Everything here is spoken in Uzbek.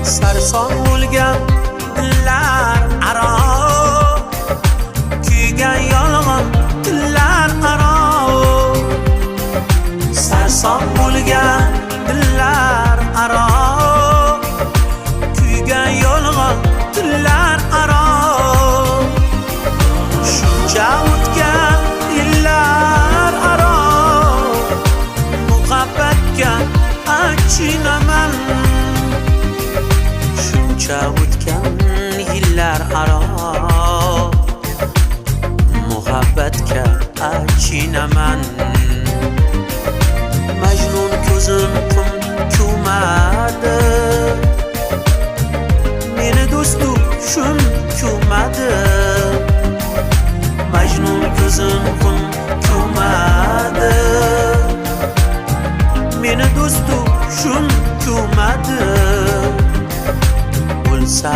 sarson bo'lgan dillar aro, kuygan yolg'on dillar aro. Sarson bo'lgan dillar aro, kuygan yolg'on dillar aro. Shuncha o'tgan yillar aro, muhabbatga achinaman. Shuncha o'tgan yillar aro, muhabbatga achinaman. Majnun ko'zim qum ko'madi, meni do'stu shum ko'madi. Majnun ko'zim qum ko'madi, meni do'stu shum ko'madi. O'lsa